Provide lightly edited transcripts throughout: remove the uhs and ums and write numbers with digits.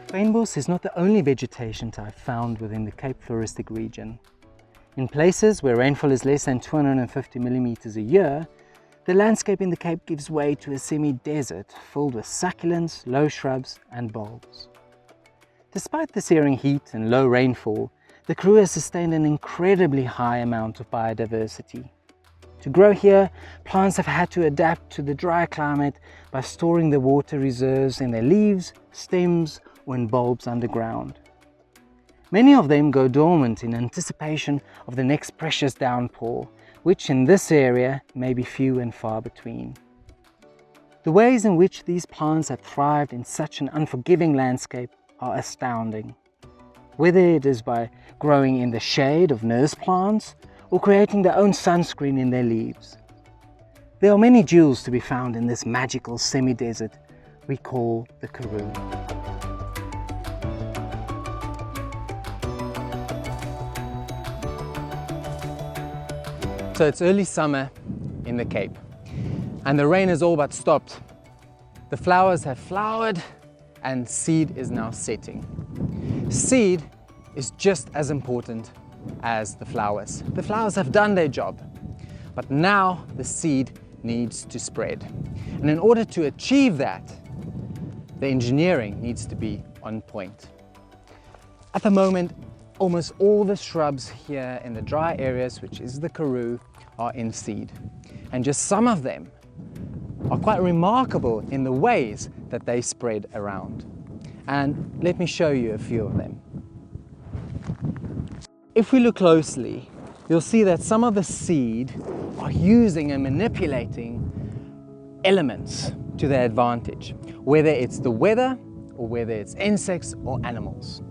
Fynbos is not the only vegetation type found within the Cape Floristic region. In places where rainfall is less than 250 millimeters a year, the landscape in the Cape gives way to a semi-desert filled with succulents, low shrubs and bulbs. Despite the searing heat and low rainfall, the Karoo has sustained an incredibly high amount of biodiversity. To grow here, plants have had to adapt to the dry climate by storing the water reserves in their leaves, stems or in bulbs underground. Many of them go dormant in anticipation of the next precious downpour, which in this area may be few and far between. The ways in which these plants have thrived in such an unforgiving landscape are astounding. Whether it is by growing in the shade of nurse plants or creating their own sunscreen in their leaves. There are many jewels to be found in this magical semi-desert we call the Karoo. So it's early summer in the Cape and the rain has all but stopped. The flowers have flowered and seed is now setting. Seed is just as important as the flowers. The flowers have done their job, but now the seed needs to spread. And in order to achieve that, the engineering needs to be on point. At the moment, almost all the shrubs here in the dry areas, which is the Karoo, are in seed. And just some of them are quite remarkable in the ways that they spread around. And let me show you a few of them. If we look closely, you'll see that some of the seed are using and manipulating elements to their advantage, whether it's the weather or whether it's insects or animals.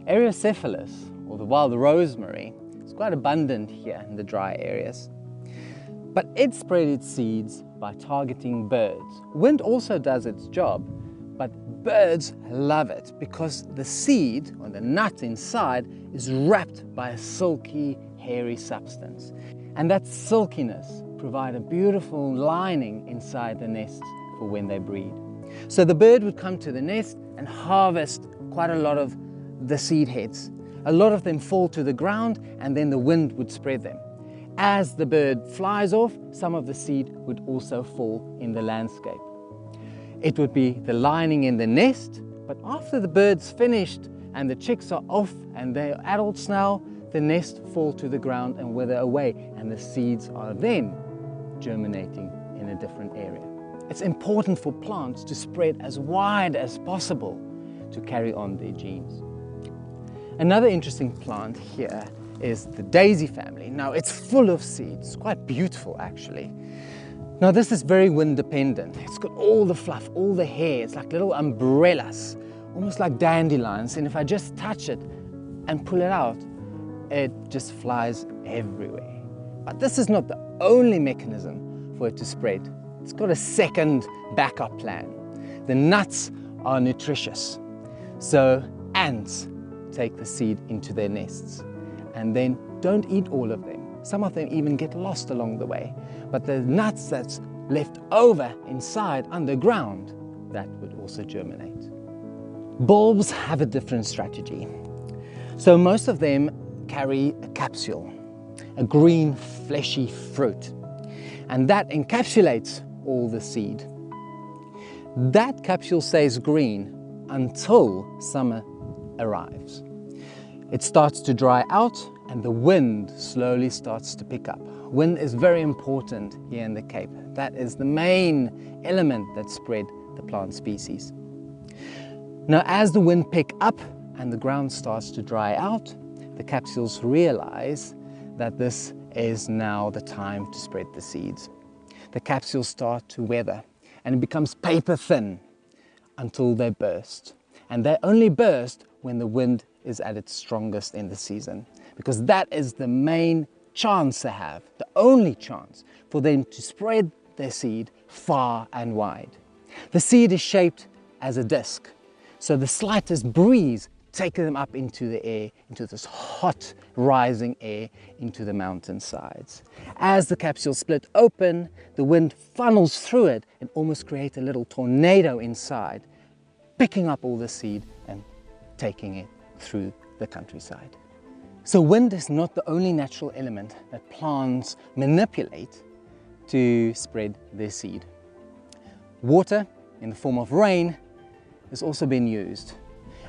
Eriocephalus, or the wild rosemary, is quite abundant here in the dry areas. But it spread its seeds by targeting birds. Wind also does its job, but birds love it because the seed, or the nut inside, is wrapped by a silky, hairy substance. And that silkiness provides a beautiful lining inside the nest for when they breed. So the bird would come to the nest and harvest quite a lot of the seed heads. A lot of them fall to the ground and then the wind would spread them. As the bird flies off, some of the seed would also fall in the landscape. It would be the lining in the nest, but after the bird's finished and the chicks are off and they're adults now, the nest fall to the ground and wither away, and the seeds are then germinating in a different area. It's important for plants to spread as wide as possible to carry on their genes. Another interesting plant here is the daisy family. Now it's full of seeds, quite beautiful actually. Now this is very wind dependent. It's got all the fluff, all the hair, it's like little umbrellas, almost like dandelions, and if I just touch it and pull it out, it just flies everywhere. But this is not the only mechanism for it to spread. It's got a second backup plan. The nuts are nutritious, so ants take the seed into their nests and then don't eat all of them. Some of them even get lost along the way. But the nuts that's left over inside underground, that would also germinate. Bulbs have a different strategy. So most of them carry a capsule, a green fleshy fruit, and that encapsulates all the seed. That capsule stays green until summer arrives. It starts to dry out and the wind slowly starts to pick up. Wind is very important here in the Cape. That is the main element that spread the plant species. Now as the wind picks up and the ground starts to dry out, the capsules realize that this is now the time to spread the seeds. The capsules start to weather and it becomes paper thin until they burst. And they only burst when the wind is at its strongest in the season, because that is the main chance they have, the only chance for them to spread their seed far and wide. The seed is shaped as a disc, so the slightest breeze takes them up into the air, into this hot rising air, into the mountainsides. As the capsules split open, the wind funnels through it and almost creates a little tornado inside, picking up all the seed and taking it through the countryside. So wind is not the only natural element that plants manipulate to spread their seed. Water, in the form of rain, has also been used.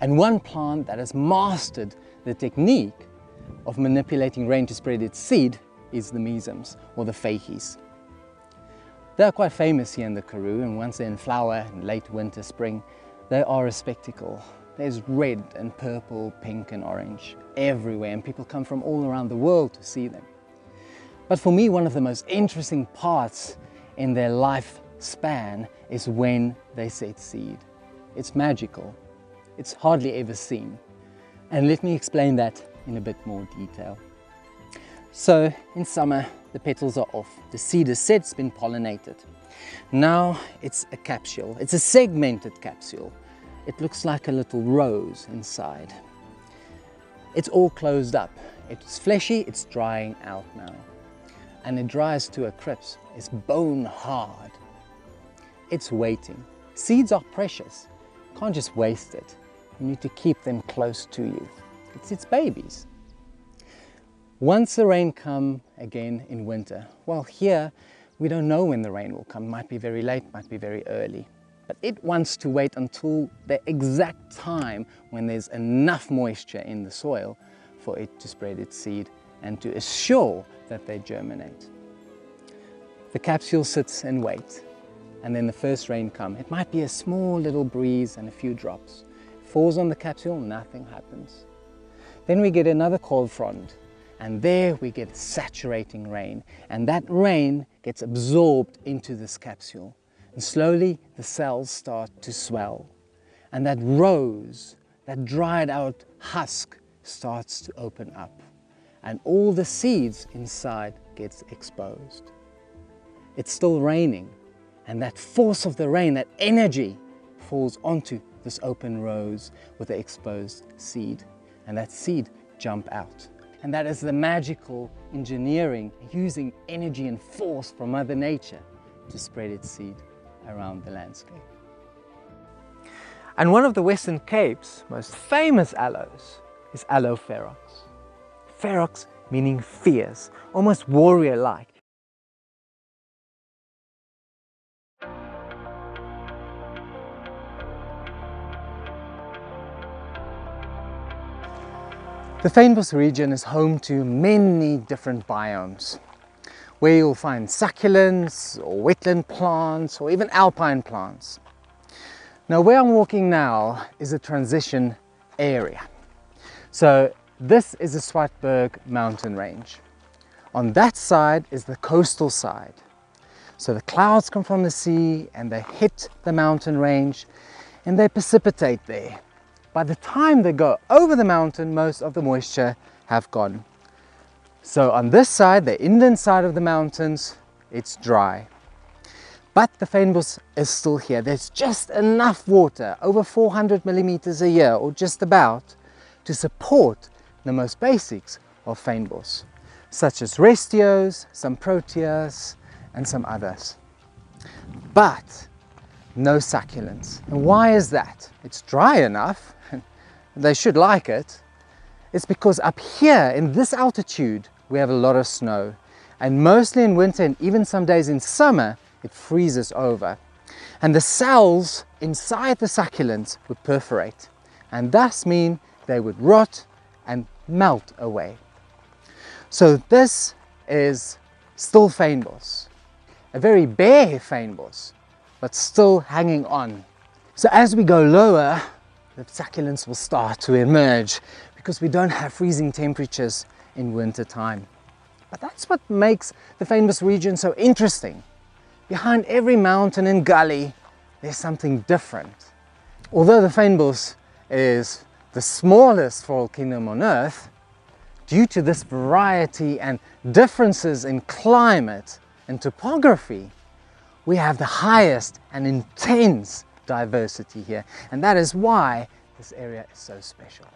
And one plant that has mastered the technique of manipulating rain to spread its seed is the mesums, or the fakies. They are quite famous here in the Karoo, and once they're in flower in late winter, spring, they are a spectacle. There's red and purple, pink and orange everywhere, and people come from all around the world to see them. But for me, one of the most interesting parts in their lifespan is when they set seed. It's magical. It's hardly ever seen. And let me explain that in a bit more detail. So in summer, the petals are off. The seed is set, it's been pollinated. Now it's a capsule. It's a segmented capsule. It looks like a little rose inside. It's all closed up. It's fleshy, it's drying out now. And it dries to a crisp. It's bone hard. It's waiting. Seeds are precious. You can't just waste it. You need to keep them close to you. It's its babies. Once the rain comes again in winter, well, here we don't know when the rain will come. Might be very late, might be very early. But it wants to wait until the exact time when there's enough moisture in the soil for it to spread its seed and to assure that they germinate. The capsule sits and waits, and then the first rain comes. It might be a small little breeze and a few drops. It falls on the capsule, nothing happens. Then we get another cold front, and there we get saturating rain, and that rain gets absorbed into this capsule. And slowly the cells start to swell, and that rose, that dried out husk, starts to open up, and all the seeds inside gets exposed. It's still raining, and that force of the rain, that energy, falls onto this open rose with the exposed seed, and that seed jump out. And that is the magical engineering, using energy and force from Mother Nature to spread its seed around the landscape. And one of the Western Cape's most famous aloes is Aloe ferox. Ferox meaning fierce, almost warrior-like. The Fynbos region is home to many different biomes, where you'll find succulents or wetland plants or even alpine plants. Now where I'm walking now is a transition area. So this is the Swartberg mountain range. On that side is the coastal side. So the clouds come from the sea and they hit the mountain range and they precipitate there. By the time they go over the mountain, most of the moisture have gone. So on this side, the inland side of the mountains, it's dry. But the fynbos is still here. There's just enough water, over 400 millimeters a year, or just about, to support the most basics of fynbos, such as restios, some proteas, and some others. But no succulents. And why is that? It's dry enough, they should like it. It's because up here in this altitude we have a lot of snow, and mostly in winter and even some days in summer it freezes over, and the cells inside the succulents would perforate and thus mean they would rot and melt away. So this is still fynbos, a very bare fynbos, but still hanging on. So as we go lower, the succulents will start to emerge because we don't have freezing temperatures in winter time. But that's what makes the Fynbos region so interesting. Behind every mountain and gully, there's something different. Although the Fynbos is the smallest foral kingdom on Earth, due to this variety and differences in climate and topography, we have the highest and intense diversity here, and that is why this area is so special.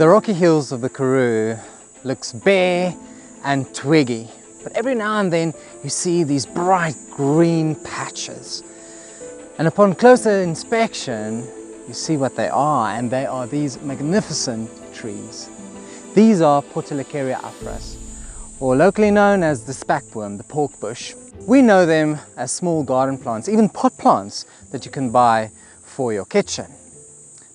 The rocky hills of the Karoo looks bare and twiggy, but every now and then you see these bright green patches. And upon closer inspection, you see what they are, and they are these magnificent trees. These are Portulacaria afras, or locally known as the spackworm, the pork bush. We know them as small garden plants, even pot plants that you can buy for your kitchen.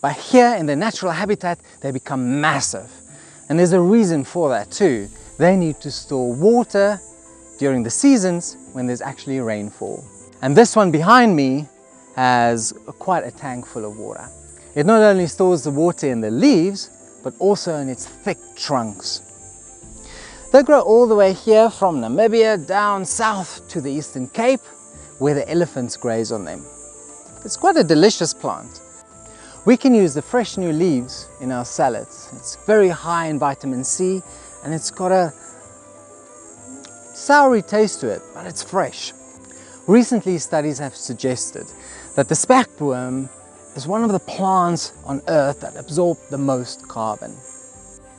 But here in their natural habitat, they become massive. And there's a reason for that too. They need to store water during the seasons when there's actually rainfall. And this one behind me has quite a tank full of water. It not only stores the water in the leaves, but also in its thick trunks. They grow all the way here from Namibia down south to the Eastern Cape, where the elephants graze on them. It's quite a delicious plant. We can use the fresh new leaves in our salads. It's very high in vitamin C, and it's got a soury taste to it, but it's fresh. Recently, studies have suggested that the spackworm is one of the plants on Earth that absorb the most carbon.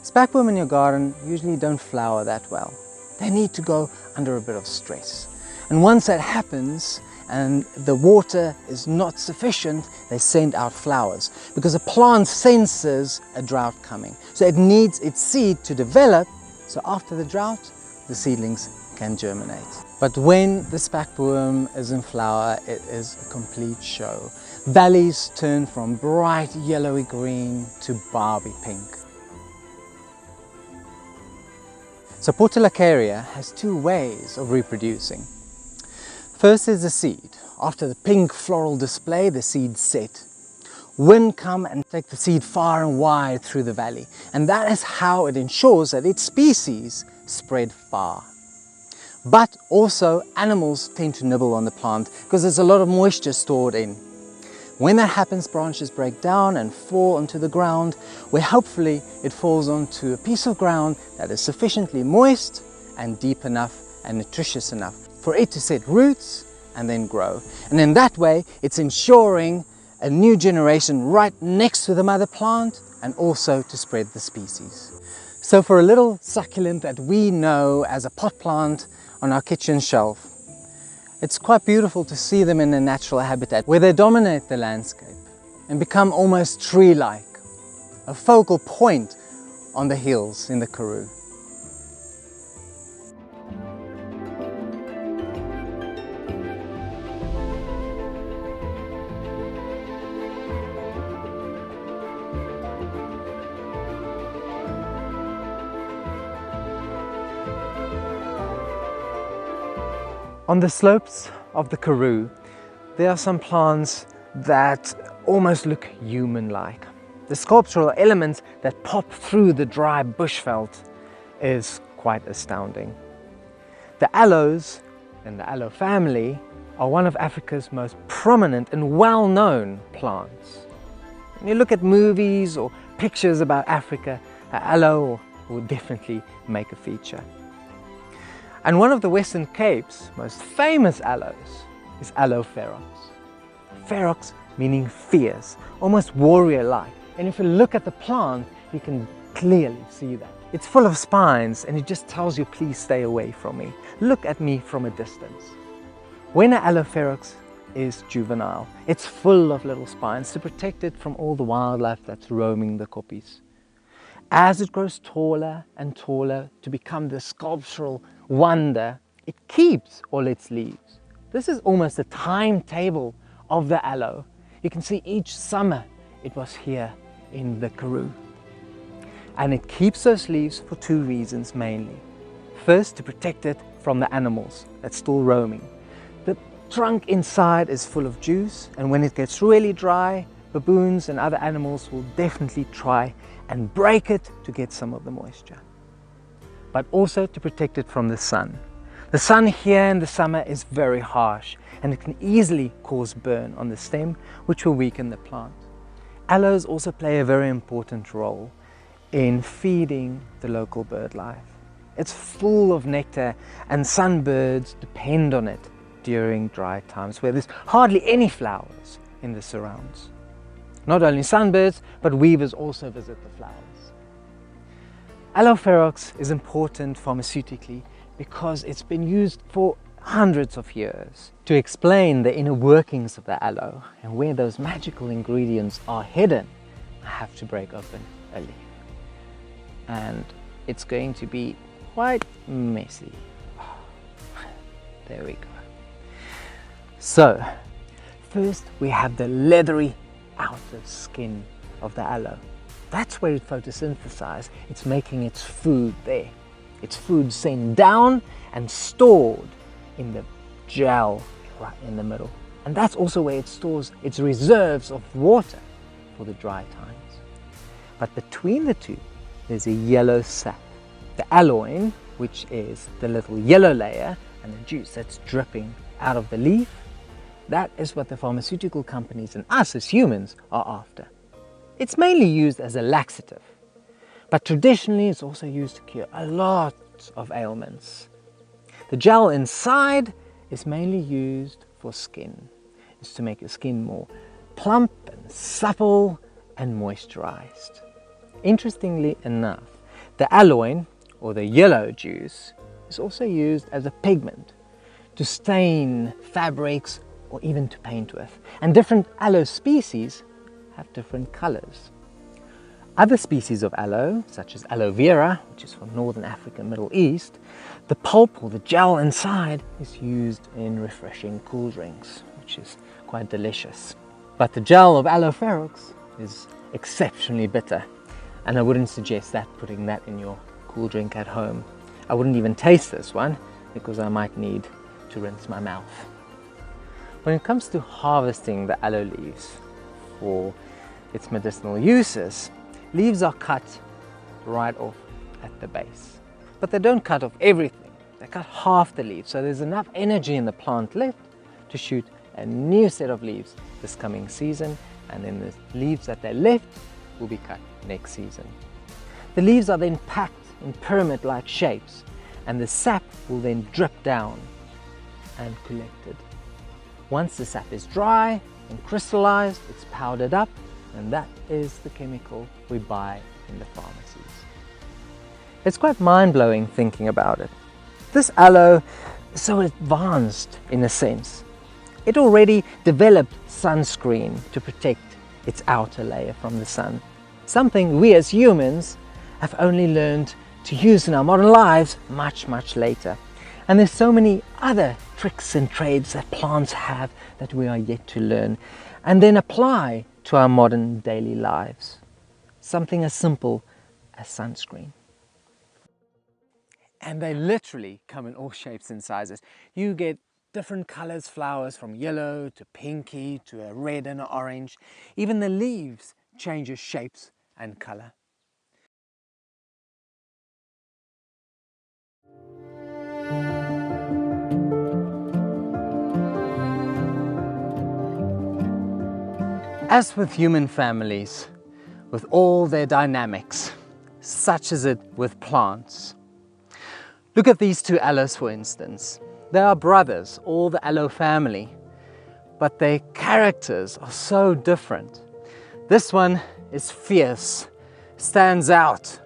Spackworm in your garden usually don't flower that well. They need to go under a bit of stress. And once that happens and the water is not sufficient, they send out flowers, because a plant senses a drought coming. So it needs its seed to develop, so after the drought, the seedlings can germinate. But when the spackworm is in flower, it is a complete show. Valleys turn from bright yellowy green to Barbie pink. So Portulacaria has two ways of reproducing. First is the seed. After the pink floral display, the seeds set. Wind come and take the seed far and wide through the valley. And that is how it ensures that its species spread far. But also animals tend to nibble on the plant because there's a lot of moisture stored in. When that happens, branches break down and fall onto the ground, where hopefully it falls onto a piece of ground that is sufficiently moist and deep enough and nutritious enough for it to set roots and then grow. And in that way, it's ensuring a new generation right next to the mother plant, and also to spread the species. So for a little succulent that we know as a pot plant on our kitchen shelf, it's quite beautiful to see them in their natural habitat, where they dominate the landscape and become almost tree-like, a focal point on the hills in the Karoo. On the slopes of the Karoo, there are some plants that almost look human-like. The sculptural elements that pop through the dry bushveld is quite astounding. The aloes and the aloe family are one of Africa's most prominent and well-known plants. When you look at movies or pictures about Africa, aloe will definitely make a feature. And one of the Western Cape's most famous aloes is Aloe ferox. Ferox meaning fierce, almost warrior-like. And if you look at the plant, you can clearly see that. It's full of spines, and it just tells you, please stay away from me. Look at me from a distance. When an Aloe ferox is juvenile, it's full of little spines to protect it from all the wildlife that's roaming the koppies. As it grows taller and taller to become the sculptural wonder, it keeps all its leaves. This is almost a timetable of the aloe. You can see each summer it was here in the Karoo. And it keeps those leaves for two reasons mainly. First, to protect it from the animals that's still roaming. The trunk inside is full of juice, and when it gets really dry, baboons and other animals will definitely try and break it to get some of the moisture. But also to protect it from the sun. The sun here in the summer is very harsh, and it can easily cause burn on the stem, which will weaken the plant. Aloes also play a very important role in feeding the local bird life. It's full of nectar, and sunbirds depend on it during dry times where there's hardly any flowers in the surrounds. Not only sunbirds, but weavers also visit the flowers. Aloe ferox is important pharmaceutically because it's been used for hundreds of years. To explain the inner workings of the aloe and where those magical ingredients are hidden, I have to break open a leaf. And it's going to be quite messy. There we go. So, first we have the leathery outer skin of the aloe. That's where it photosynthesizes. It's making its food there. Its food sent down and stored in the gel right in the middle. And that's also where it stores its reserves of water for the dry times. But between the two, there's a yellow sap. The aloin, which is the little yellow layer, and the juice that's dripping out of the leaf, that is what the pharmaceutical companies and us as humans are after. It's mainly used as a laxative, but traditionally it's also used to cure a lot of ailments. The gel inside is mainly used for skin. It's to make your skin more plump and supple and moisturized. Interestingly enough, the aloin, or the yellow juice, is also used as a pigment to stain fabrics or even to paint with. And different aloe species have different colors. Other species of aloe, such as aloe vera, which is from Northern Africa and Middle East, the pulp or the gel inside is used in refreshing cool drinks, which is quite delicious. But the gel of aloe ferox is exceptionally bitter, and I wouldn't suggest putting that in your cool drink at home. I wouldn't even taste this one because I might need to rinse my mouth. When it comes to harvesting the aloe leaves for its medicinal uses, leaves are cut right off at the base. But they don't cut off everything. They cut half the leaves, so there's enough energy in the plant left to shoot a new set of leaves this coming season, and then the leaves that they left will be cut next season. The leaves are then packed in pyramid-like shapes, and the sap will then drip down and collected. Once the sap is dry and crystallized, it's powdered up, and that is the chemical we buy in the pharmacies. It's quite mind-blowing thinking about it. This aloe is so advanced in a sense. It already developed sunscreen to protect its outer layer from the sun, something we as humans have only learned to use in our modern lives much, much later. And there's so many other tricks and trades that plants have that we are yet to learn and then apply to our modern daily lives. Something as simple as sunscreen. And they literally come in all shapes and sizes. You get different colors, flowers from yellow to pinky to a red and an orange. Even the leaves change shapes and color. As with human families, with all their dynamics, such is it with plants. Look at these two aloes, for instance. They are brothers, all the aloe family, but their characters are so different. This one is fierce, stands out.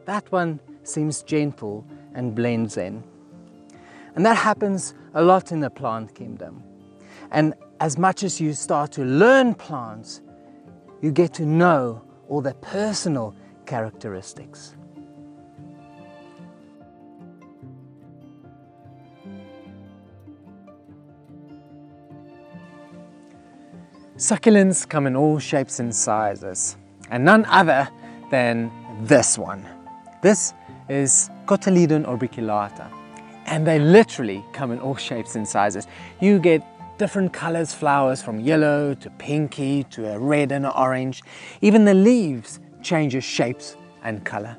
That one seems gentle and blends in. And that happens a lot in the plant kingdom. And as much as you start to learn plants, you get to know all their personal characteristics. Succulents come in all shapes and sizes, and none other than this one. This is Cotyledon orbiculata, and they literally come in all shapes and sizes. You get different colors, flowers from yellow to pinky to a red and an orange. Even the leaves change shapes and color.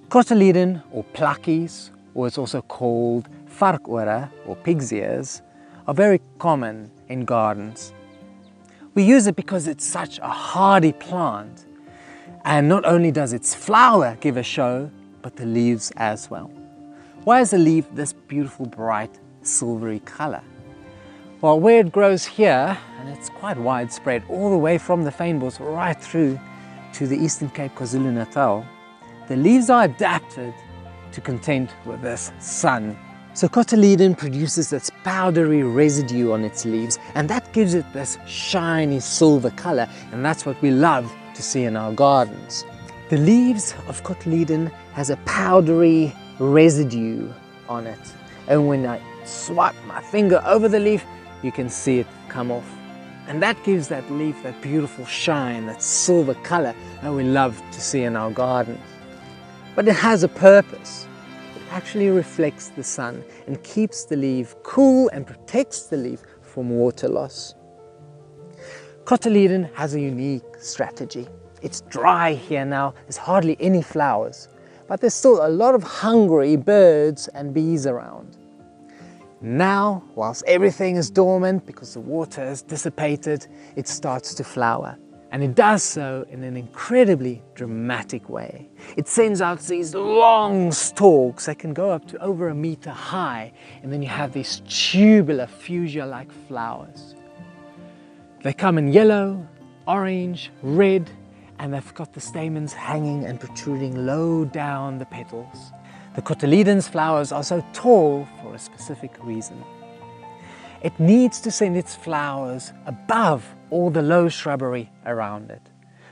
Cotyledon, or plakkies, or it's also called varkore or pig's ears, are very common in gardens. We use it because it's such a hardy plant, and not only does its flower give a show, but the leaves as well. Why is the leaf this beautiful, bright, silvery color? Well, where it grows here, and it's quite widespread all the way from the fynbos right through to the Eastern Cape, KwaZulu-Natal, the leaves are adapted to contend with this sun. So cotyledon produces this powdery residue on its leaves, and that gives it this shiny silver color, and that's what we love to see in our gardens. The leaves of cotyledon has a powdery residue on it, and when I swipe my finger over the leaf, you can see it come off. And that gives that leaf that beautiful shine, that silver color that we love to see in our gardens. But it has a purpose. It actually reflects the sun and keeps the leaf cool and protects the leaf from water loss. Cotyledon has a unique strategy. It's dry here now, there's hardly any flowers, but there's still a lot of hungry birds and bees around. Now, whilst everything is dormant because the water is dissipated, it starts to flower. And it does so in an incredibly dramatic way. It sends out these long stalks that can go up to over 1 meter high, and then you have these tubular fuchsia-like flowers. They come in yellow, orange, red, and they've got the stamens hanging and protruding low down the petals. The cotyledon's flowers are so tall for a specific reason. It needs to send its flowers above all the low shrubbery around it,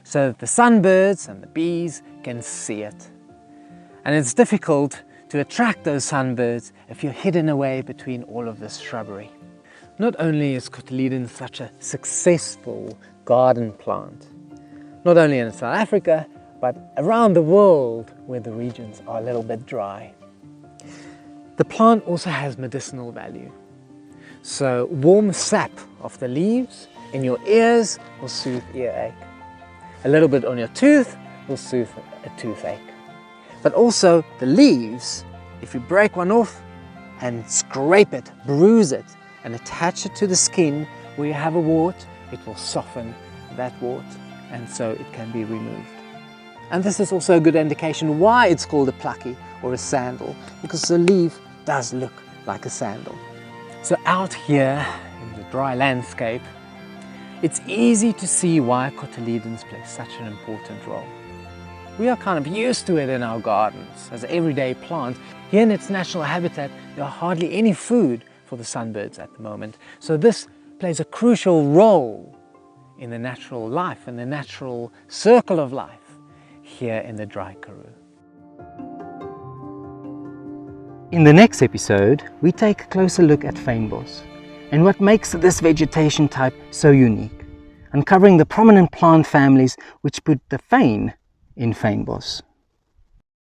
so that the sunbirds and the bees can see it. And it's difficult to attract those sunbirds if you're hidden away between all of this shrubbery. Not only is cotyledon such a successful garden plant, not only in South Africa, but around the world where the regions are a little bit dry. The plant also has medicinal value. So warm sap of the leaves in your ears will soothe earache. A little bit on your tooth will soothe a toothache. But also the leaves, if you break one off and scrape it, bruise it, and attach it to the skin where you have a wart, it will soften that wart, and so it can be removed. And this is also a good indication why it's called a plucky or a sandal, because the leaf does look like a sandal. So out here in the dry landscape, it's easy to see why cotyledons play such an important role. We are kind of used to it in our gardens as an everyday plant. Here in its natural habitat, there are hardly any food for the sunbirds at the moment. So this plays a crucial role in the natural life, in the natural circle of life here in the dry Karoo. In the next episode, we take a closer look at fynbos and what makes this vegetation type so unique, uncovering the prominent plant families which put the fyn in fynbos.